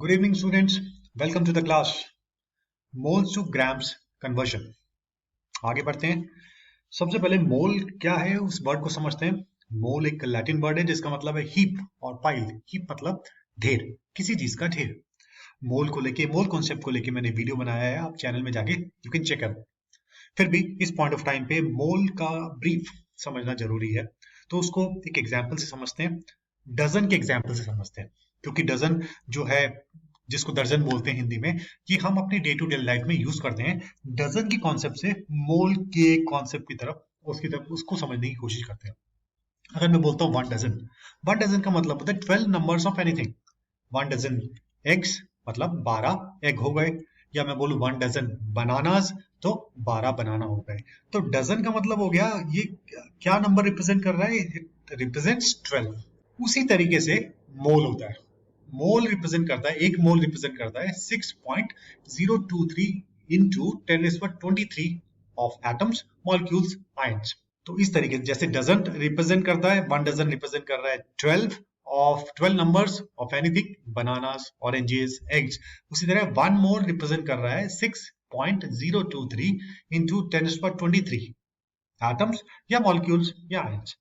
Good evening, students. Welcome to the class. Moles to grams conversion. आगे बढ़ते हैं. सबसे पहले मोल क्या है उस वर्ड को समझते हैं. मोल एक लैटिन वर्ड है जिसका मतलब है हीप और पाइल. हीप मतलब ढेर, किसी चीज का ढेर. मोल को लेके, मोल कॉन्सेप्ट को लेके मैंने वीडियो बनाया है, आप चैनल में जाके यू कैन चेक आउट. फिर भी इस पॉइंट ऑफ टाइम पे मोल का ब्रीफ समझना जरूरी है, तो उसको एक एग्जाम्पल से समझते हैं. डजन के एग्जाम्पल से समझते हैं, क्योंकि डजन जो है, जिसको दर्जन बोलते हैं हिंदी में, ये हम अपने डे टू डे लाइफ में यूज करते हैं. डजन की कॉन्सेप्ट से मोल के कॉन्सेप्ट की तरफ, उसको समझने की कोशिश करते हैं. अगर मैं बोलता हूँ वन डजन का मतलब होता है 12 numbers of anything. 1 dozen eggs मतलब 12 एग हो गए, या मैं बोलूं 1 डजन बनानास तो 12 बनाना हो गए. तो डजन का मतलब हो गया, ये क्या नंबर रिप्रेजेंट कर रहा है? It represents 12. उसी तरीके से मोल होता है. मोल रिप्रेजेंट करता है, एक मोल रिप्रेजेंट करता है 6.023 into 10⁻23 of atoms, molecules, ions. तो इस तरीके से जैसे डजन रिप्रेजेंट करता है, 1 डजन रिप्रेजेंट कर रहा है 12 numbers of anything, bananas, oranges, eggs. उसी तरह 1 मोल रिप्रेजेंट कर रहा है 6.023 into 10⁻23 एटम्स या मॉलिक्यूल्स या आयंस.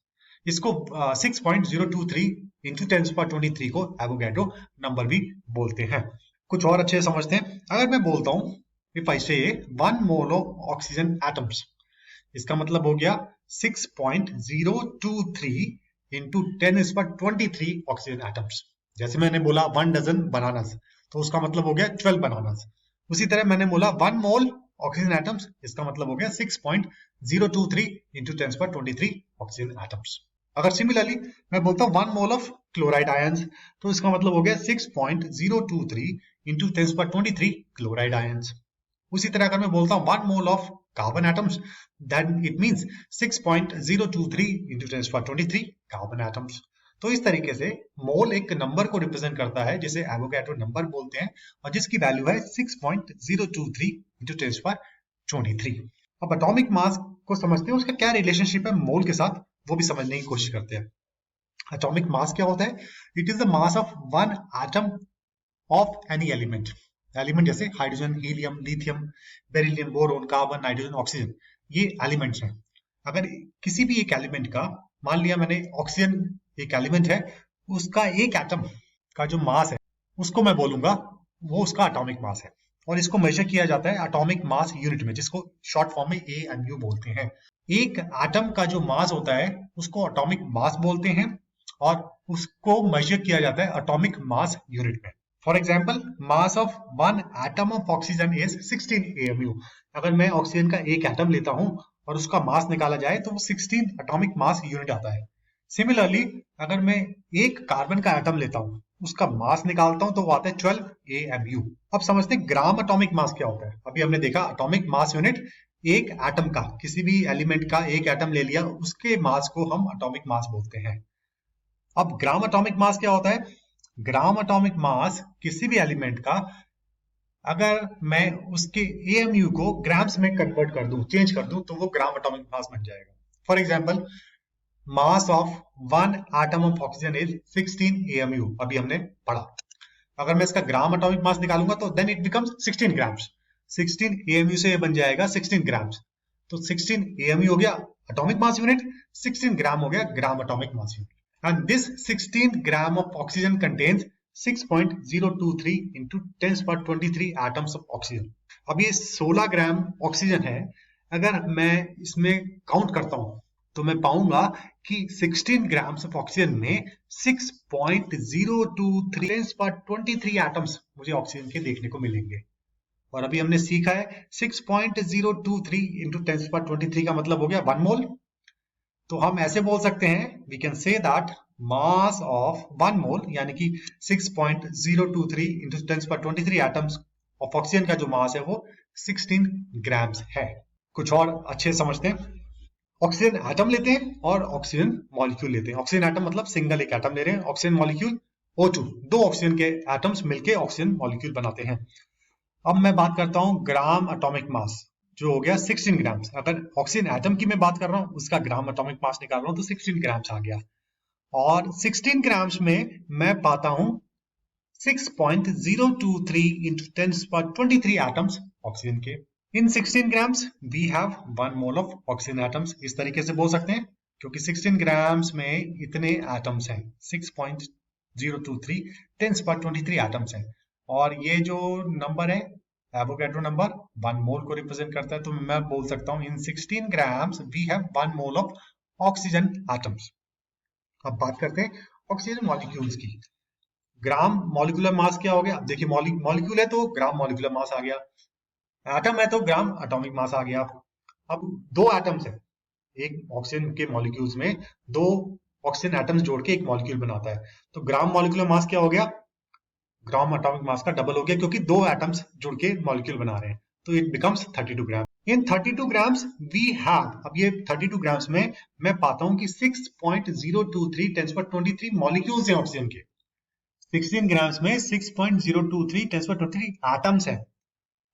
इसको 6.023 into 10⁻23 को एवोगैड्रो नंबर भी बोलते हैं. कुछ और अच्छे समझते हैं. अगर मैं बोलता हूं इफ आई से 1 मोल ऑफ ऑक्सीजन एटम्स, इसका मतलब हो गया 6.023 into 10⁻23 ऑक्सीजन एटम्स. जैसे मैंने बोला 1 डजन बनानास, तो उसका मतलब हो गया 12 बनानास. उसी तरह मैंने बोला 1 मोल ऑक्सीजन एटम्स, इसका मतलब हो गया 6.023 into 10⁻23 ऑक्सीजन एटम्स. अगर सिमिलरली मैं बोलता हूँ 1 मोल ऑफ क्लोराइड आयंस, तो इसका मतलब हो गया 6.023 into 10⁻23 क्लोराइड आयंस. उसी तरह अगर मैं बोलता हूँ 1 mole of carbon atoms, then it means 6.023 into 10⁻23 carbon atoms. तो इस तरीके से मोल एक नंबर को रिप्रेजेंट करता है जिसे एवोगैड्रो नंबर बोलते हैं, और जिसकी वैल्यू है 6.023 into 10⁻23. अब एटॉमिक मास को समझते हैं, उसका क्या रिलेशनशिप है मोल के साथ, वो भी समझने की कोशिश करते हैं. एटॉमिक मास क्या होता है? It is the mass of one atom of any element. Element जैसे hydrogen, helium, lithium, beryllium, boron, carbon, nitrogen, oxygen, ये एलिमेंट्स हैं. अगर किसी भी एक एलिमेंट का, मान लिया मैंने ऑक्सीजन एक एलिमेंट है, उसका एक एटम का जो मास है उसको मैं बोलूंगा वो उसका एटॉमिक मास है. और इसको मेजर किया जाता है एटॉमिक मास यूनिट में, जिसको शॉर्ट फॉर्म में AMU बोलते हैं. एक एटम का जो मास होता है उसको एटॉमिक मास बोलते हैं, और उसको मेजर किया जाता है एटॉमिक मास यूनिट में. For example, mass of 1 atom of oxygen is 16 AMU. अगर मैं ऑक्सीजन का एक एटम लेता हूं और उसका मास निकाला जाए तो वो 16 एटॉमिक मास यूनिट आता है. सिमिलरली अगर मैं एक कार्बन का एटम लेता हूं, उसका मास निकालता हूं, तो वो आता है 12 AMU. अब समझते हैं ग्राम एटॉमिक मास क्या होता है. अभी हमने देखा एटॉमिक मास यूनिट, एक एटम का, किसी भी एलिमेंट का एक एटम ले लिया, उसके मास को हम एटॉमिक मास बोलते हैं. अब ग्राम एटॉमिक मास क्या होता है? ग्राम एटॉमिक मास किसी भी एलिमेंट का, अगर मैं उसके AMU को ग्राम्स में कन्वर्ट कर दूं, चेंज कर दूं, तो वो ग्राम एटॉमिक मास बन जाएगा. For example, mass of 1 atom of oxygen is 16 AMU. अभी हमने पढ़ा. अगर मैं इसका ग्राम एटॉमिक मास निकालूंगा तो then it becomes 16 grams. 16 AMU से ये बन जाएगा 16 ग्राम्स. तो 16 AMU हो गया एटॉमिक मास यूनिट, 16 ग्राम हो गया gram atomic mass unit. And this 16 gram of oxygen contains 6.023 into 10⁻23 atoms of oxygen. अब ये 16 ग्राम ऑक्सीजन है. अगर मैं इसमें काउंट करता हूं तो मैं पाऊंगा कि 16 ग्राम्स ऑफ ऑक्सीजन में 6.023 10⁻23 एटम्स मुझे ऑक्सीजन के देखने को मिलेंगे. और अभी हमने सीखा है 6.023 into 10⁻23 का मतलब हो गया 1 मोल. तो हम ऐसे बोल सकते हैं, we can say that mass of 1 mole यानी कि 6.023 into 10⁻23 एटम्स ऑफ ऑक्सीजन का जो मास है वो 16 ग्राम्स है. कुछ और अच्छे समझते हैं. ऑक्सीजन एटम लेते हैं और ऑक्सीजन मॉलिक्यूल लेते हैं. ऑक्सीजन एटम मतलब सिंगल एक एटम ले रहे हैं. ऑक्सीजन मॉलिक्यूल O2, 2 ऑक्सीजन के एटम्स मिलके ऑक्सीजन मॉलिक्यूल बनाते हैं. अब मैं बात करता हूं ग्राम एटॉमिक मास, जो हो गया 16 ग्राम्स. अगर ऑक्सीजन एटम की मैं बात कर रहा हूं, उसका ग्राम एटॉमिक मास निकाल रहा हूं, तो 16 ग्राम्स आ गया. और 16 ग्राम्स में मैं पाता हूं 6.023 into 10⁻23 atoms ऑक्सीजन के। इन 16 grams we have 1 mole of oxygen atoms। इस तरीके से बोल सकते हैं क्योंकि 16 grams में इतने atoms हैं, 6.023 10⁻23 atoms हैं। और ये जो नंबर है एवोगैड्रो नंबर 1 मोल को रिप्रेजेंट करता है, तो मैं बोल सकता हूं इन 16 grams we have 1 mole of oxygen atoms। अब बात करते हैं ऑक्सीजन मॉलिक्यूल्स की। ग्राम मॉलिक्यूलर मास क्या हो गया? अब देखिए मॉलिक्यूल है तो ग्राम मॉलिक्यूलर मास आ गया, एटम है तो ग्राम एटॉमिक मास आ गया। अब दो एटम्स है, एक ऑक्सीजन के मॉलिक्यूल्स में दो ऑक्सीजन एटम्स जोड़ के एक मॉलिक्यूल बनाता है, तो ग्राम मॉलिक्यूलर मास क्या हो गया? ग्राम एटॉमिक मास का डबल हो गया क्योंकि दो एटम्स जुड़ के मॉलिक्यूल बना रहे हैं, तो it becomes 32 gram. In 32 grams we have, अब ये 32 ग्राम्स में मैं पाता हूं कि 6.023 10⁻23 मॉलिक्यूल्स हैं ऑक्सीजन के। 16 ग्राम्स में 6.023 10⁻23 एटम्स हैं।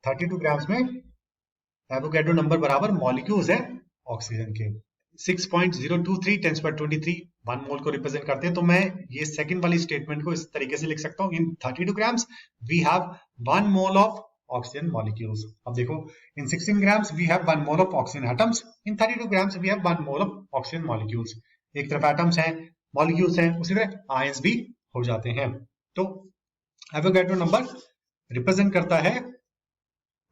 32 ग्राम्स में एवोगैड्रो नंबर बराबर मॉलिक्यूल्स है ऑक्सीजन के। 6.023 10⁻23 1 मोल को रिप्रेजेंट करते हैं, तो मैं ये सेकंड वाली स्टेटमेंट को इस तरीके से लिख सकता हूं, in 32 grams we have 1 mole of oxygen molecules. अब देखो in 16 grams we have 1 mole of oxygen atoms, in 32 grams we have 1 mole of oxygen molecules. एक तरफ एटम्स हैं, मॉलिक्यूल्स हैं, उसी तरह आयंस भी हो जाते हैं। तो एवोगैड्रो नंबर रिप्रेजेंट करता है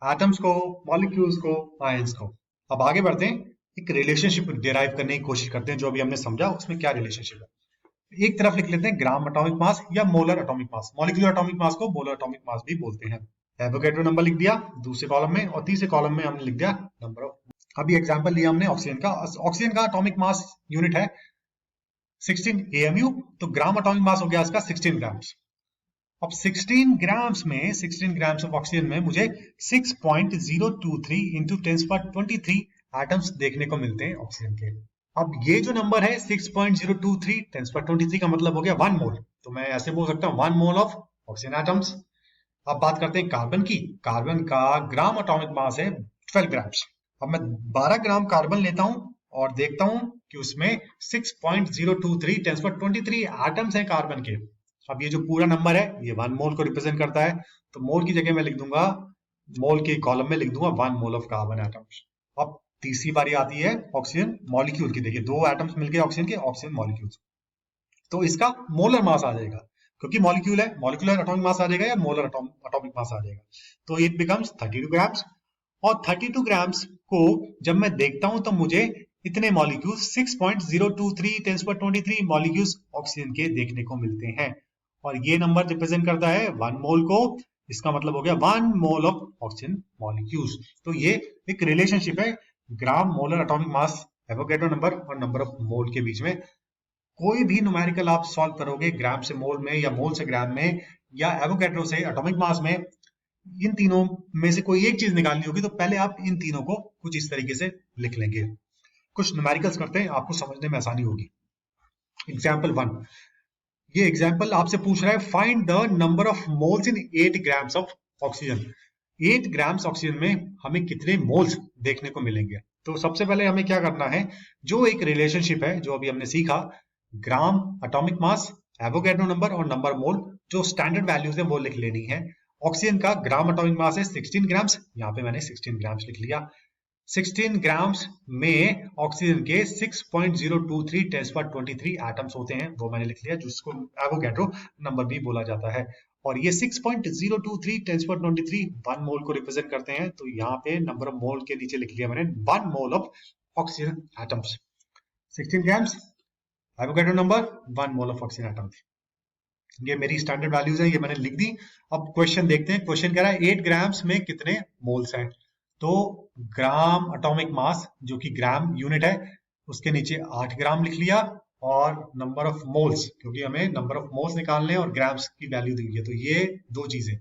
एटम्स को, मॉलिक्यूल्स को, आयंस को। अब आगे बढ़ते हैं, एक रिलेशनशिप डिराइव करने की कोशिश करते हैं, जो अभी हमने समझा उसमें क्या रिलेशनशिप है। एक तरफ लिख लेते हैं ग्राम एटॉमिक मास या molar atomic mass. Molecular atomic mass को मोलर एटॉमिक मास भी बोलते हैं। एवोगैड्रो नंबर लिख दिया दूसरे कॉलम में, और तीसरे कॉलम में हमने लिख दिया नंबर ऑफ। अभी एग्जांपल लिया हमने ऑक्सीजन का। ऑक्सीजन का एटॉमिक मास यूनिट है 16 AMU, तो ग्राम एटॉमिक मास हो गया इसका 16 ग्राम्स। अब 16 ग्राम्स में 16 ग्राम्स ऑफ ऑक्सीजन में मुझे 6.023 इंटू 10⁻23 एटम्स देखने को मिलते हैं ऑक्सीजन के। अब ये जो नंबर है 6.023 10⁻23 का मतलब हो गया 1 मोल, तो मैं ऐसे बोल सकता हूँ 1 मोल ऑफ ऑक्सीजन एटम्स। अब बात करते हैं कार्बन की। कार्बन का ग्राम एटॉमिक मास है 12 ग्राम्स। अब मैं 12 ग्राम कार्बन लेता हूं और देखता हूं कि उसमें 6.023 10⁻23 एटम्स हैं कार्बन के। अब ये जो पूरा नंबर है ये 1 मोल को रिप्रेजेंट करता है, तो मोल की जगह मैं लिख दूंगा, मोल के कॉलम में लिख दूंगा 1 मोल ऑफ कार्बन एटम्स। अब तीसरी बारी आती है ऑक्सीजन मॉलिक्यूल की। देखिए दो एटम्स मिलके ऑक्सीजन के, ऑक्सीजन मॉलिक्यूल्स, तो इसका मोलर मास आ जाएगा क्योंकि मॉलिक्यूल है, मॉलिक्यूलर एटॉमिक मास आ जाएगा या मोलर एटॉमिक मास आ जाएगा, तो इट बिकम्स 32 ग्राम्स। और 32 ग्राम्स को जब मैं देखता हूं तो मुझे इतने मॉलिक्यूल्स 6.023 10⁻23 मॉलिक्यूल्स ऑक्सीजन के देखने को मिलते हैं, और ये नंबर रिप्रेजेंट करता है 1 मोल को। इसका मतलब हो गया 1 मोल ऑफ ऑक्सीजन मॉलिक्यूल्स। तो ये एक रिलेशनशिप है ग्राम molar atomic mass, Avogadro number और नंबर ऑफ मोल के बीच में। कोई भी न्यूमेरिकल आप सॉल्व करोगे ग्राम से मोल में या मोल से ग्राम में या एवोगैड्रो से एटॉमिक मास में, इन तीनों में से कोई एक चीज निकालनी होगी तो पहले आप इन तीनों को कुछ इस तरीके से लिख लेंगे। कुछ न्यूमेरिकल्स करते हैं, आपको समझने में आसानी होगी। एग्जाम्पल 1, ये एग्जाम्पल आपसे पूछ रहा है find the number of moles in 8 grams of oxygen. 8 grams oxygen में हमें कितने मोल्स देखने को मिलेंगे। तो सबसे पहले हमें क्या करना है, जो एक रिलेशनशिप है जो अभी हमने सीखा, gram atomic mass, Avogadro number और नंबर मोल, जो स्टैंडर्ड वैल्यूज है वो लिख लेनी है। ऑक्सीजन का ग्राम एटॉमिक मास है 16 ग्राम्स, यहाँ पे मैंने 16 ग्राम्स लिख लिया। 16 ग्राम्स में ऑक्सीजन के 6.023 10⁻23 एटम्स होते हैं, वो मैंने लिख लिया, जिसको एवोगैड्रो नंबर भी बोला जाता है। और ये 6.023 10⁻23 1 मोल को रिप्रेजेंट करते हैं, तो यहाँ पे नंबर ऑफ मोल के नीचे लिख लिया मैंने 1 mole of oxygen atoms. 16 grams Avogadro number 1 mole of oxygen atoms. ये मेरी स्टैंडर्ड वैल्यूज है, ये मैंने लिख दी। अब क्वेश्चन देखते हैं। क्वेश्चन कह रहा है 8 ग्राम्स में कितने मोल्स हैं। तो ग्राम एटॉमिक मास जो कि ग्राम यूनिट है उसके नीचे 8 ग्राम लिख लिया, और नंबर ऑफ मोल्स, क्योंकि हमें नंबर ऑफ मोल्स निकालने हैं और ग्राम्स की वैल्यू दी हुई है, तो ये दो चीजें,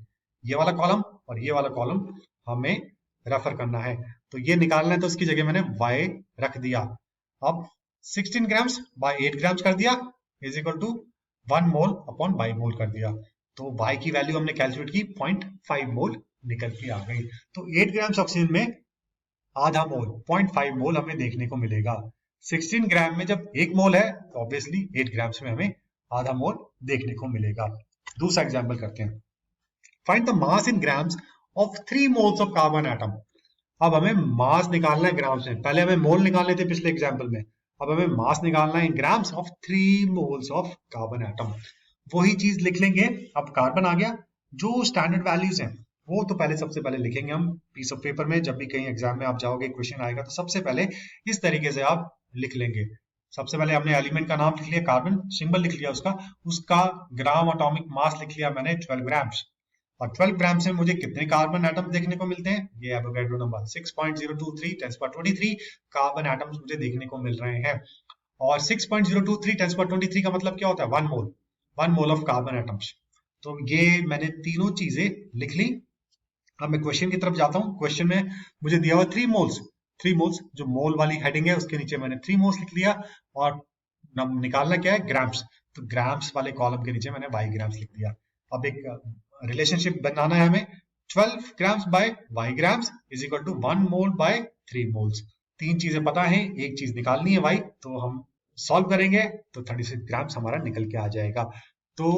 ये वाला कॉलम और ये वाला कॉलम हमें रेफर करना है। तो ये निकालना है तो उसकी जगह मैंने y रख दिया। अब 16 ग्राम्स बाय 8 ग्राम्स कर दिया is equal to 1 mole upon by mole कर दिया, तो y की वैल्यू हमने कैलकुलेट की 0.5 मोल निकल के आ गई। तो 8 ग्राम्स ऑक्सीजन में आधा मोल 0.5 मोल हमें देखने को मिलेगा। 16 ग्राम में जब 1 मोल है तो ऑब्वियसली 8 ग्राम्स में हमें आधा मोल देखने को मिलेगा। दूसरा एग्जाम्पल करते हैं। Find the mass in grams of 3 moles of carbon atom. अब हमें मास निकालना है ग्राम्स में, पहले हमें मोल निकालने थे पिछले एग्जाम्पल में, अब हमें मास निकालना है in grams of 3 moles of carbon atom. वही चीज लिख लेंगे। अब कार्बन आ गया, जो स्टैंडर्ड वैल्यूज हैं वो तो पहले सबसे पहले लिखेंगे हम पीस ऑफ पेपर में। जब भी कहीं एग्जाम में आप जाओगे क्वेश्चन आएगा तो सबसे पहले इस तरीके से आप लिख लेंगे। सबसे पहले हमने एलिमेंट का नाम लिख लिया, कार्बन सिंबल लिख लिया उसका, उसका ग्राम एटॉमिक मास लिख लिया मैंने 12 ग्राम्स। और 12 ग्राम से मुझे कितने कार्बन एटम देखने को मिलते हैं, ये एवोगैड्रो नंबर 6.023 10^23 कार्बन एटम्स मुझे देखने को मिल रहे हैं। और 6.023 10^23 का मतलब क्या होता है, 1 मोल ऑफ कार्बन एटम्स। तो ये मैंने तीनों चीजें लिख ली। अब मैं क्वेश्चन की तरफ जाता हूँ। क्वेश्चन में मुझे दिया हुआ 3 मोल्स, जो मोल वाली हेडिंग है उसके नीचे मैंने 3 मोल्स लिख लिया। और निकालना क्या है, ग्राम्स, तो ग्राम्स वाले कॉलम के नीचे मैंने वाई ग्राम्स लिख दिया। अब एक रिलेशनशिप बनाना है हमें, 12 grams by Y grams is equal to 1 mole by 3 moles. तीन चीजें पता है, एक चीज निकालनी है वाई, तो हम सॉल्व करेंगे तो 36 ग्राम्स हमारा निकल के आ जाएगा। तो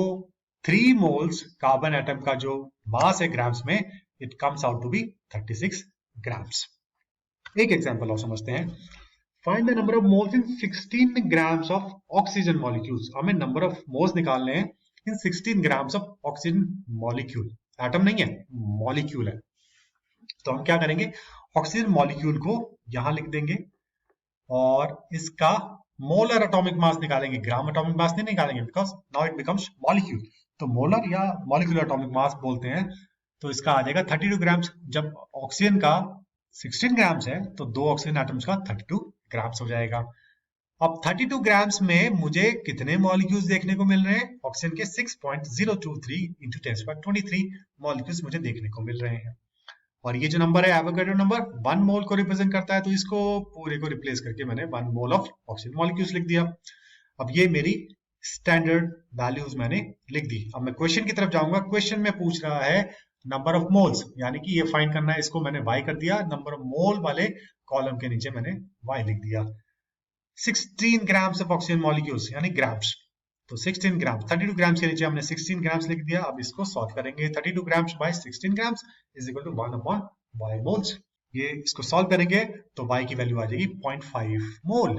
3 मोल्स कार्बन एटम का जो मास है ग्राम्स में, it comes out to be 36 grams. एक एग्जांपल और समझते हैं। Find the number of moles in 16 grams of oxygen molecules. हमें नंबर ऑफ मोल्स निकालने हैं in 16 grams of oxygen molecule. Atom नहीं है, मॉलिक्यूल है। तो हम क्या करेंगे, ऑक्सीजन मॉलिक्यूल को यहां लिख देंगे और इसका मोलर एटॉमिक मास निकालेंगे, ग्राम एटॉमिक मास नहीं निकालेंगे, because now it becomes molecule. तो मोलर या मॉलिक्यूलर एटॉमिक मास बोलते हैं। तो इसका आ जाएगा 32 ग्राम्स। जब ऑक्सीजन का 16 ग्राम्स है तो 2 ऑक्सीजन एटम्स का 32 ग्राम्स हो जाएगा। अब 32 ग्राम्स में मुझे कितने मॉलिक्यूल्स देखने को मिल रहे हैं, ऑक्सीजन के 6.023 इंटू 10^23 मॉलिक्यूल्स मुझे देखने को मिल रहे हैं। और ये जो नंबर है एवोगैड्रो नंबर 1 मोल को रिप्रेजेंट करता है, तो इसको पूरे को रिप्लेस करके मैंने 1 मोल ऑफ ऑक्सीजन मॉलिक्यूल्स लिख दिया। अब ये मेरी स्टैंडर्ड वैल्यूज मैंने लिख दी। अब मैं क्वेश्चन की तरफ जाऊंगा। क्वेश्चन में पूछ रहा है नंबर ऑफ मोल्स, यानी कि ये फाइंड करना है, इसको मैंने y कर दिया, नंबर ऑफ मोल वाले कॉलम के नीचे मैंने y लिख दिया। 16 ग्राम्स ऑफ ऑक्सीजन मॉलिक्यूल्स यानी ग्राम्स, तो 16 ग्राम्स, 32 ग्राम्स के नीचे हमने 16 ग्राम्स लिख दिया। अब इसको सॉल्व करेंगे। 32 grams by 16 grams is equal to 1/y moles. ये इसको सॉल्व करेंगे तो y की वैल्यू आ जाएगी 0.5 मोल।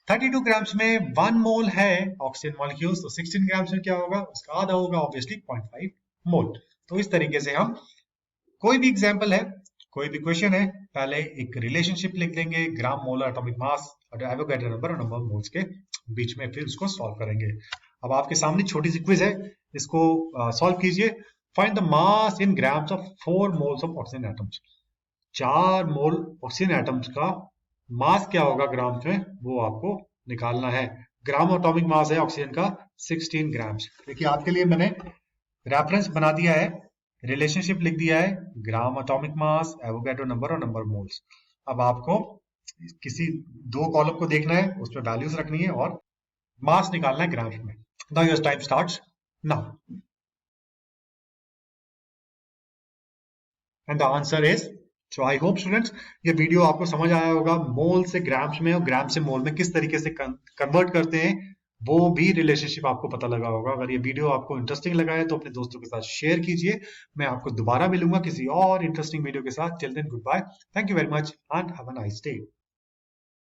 32 ग्राम्स में 1 मोल है ऑक्सीजन मॉलिक्यूल्स, तो 16 ग्राम्स में क्या होगा, उसका आधा होगा, ऑब्वियसली 0.5 मोल। तो इस तरीके से हम कोई भी एग्जाम्पल है, कोई भी क्वेश्चन है, पहले एक रिलेशनशिप लिख देंगे, ग्राम मोलर एटॉमिक मास और एवोगैड्रो नंबर और नंबर ऑफ मोल्स के बीच में, फिर उसको सॉल्व करेंगे। अब आपके सामने छोटी सी क्विज है, इसको सॉल्व कीजिए। Find the mass in grams of 4 moles of oxygen atoms. 4 mole oxygen atoms का मास क्या होगा ग्राम्स में, वो आपको निकालना है। ग्राम एटॉमिक मास है ऑक्सीजन का 16 ग्राम्स। देखिए आपके लिए मैंने रेफरेंस बना दिया है, रिलेशनशिप लिख दिया है, gram atomic mass, Avogadro number और नंबर मोल्स। अब आपको किसी 2 कॉलम को देखना है, उसमें वैल्यूज रखनी है और मास निकालना है ग्राम्स में। Now your time starts now and the answer is, so I hope students ये वीडियो आपको समझ आया होगा। मोल से ग्राम्स में और ग्राम से मोल में किस तरीके से कन्वर्ट करते हैं, वो भी रिलेशनशिप आपको पता लगा होगा। अगर ये वीडियो आपको इंटरेस्टिंग लगा है तो अपने दोस्तों के साथ शेयर कीजिए। मैं आपको दोबारा मिलूंगा किसी और इंटरेस्टिंग वीडियो के साथ। Till then goodbye, thank you very much and have a nice day.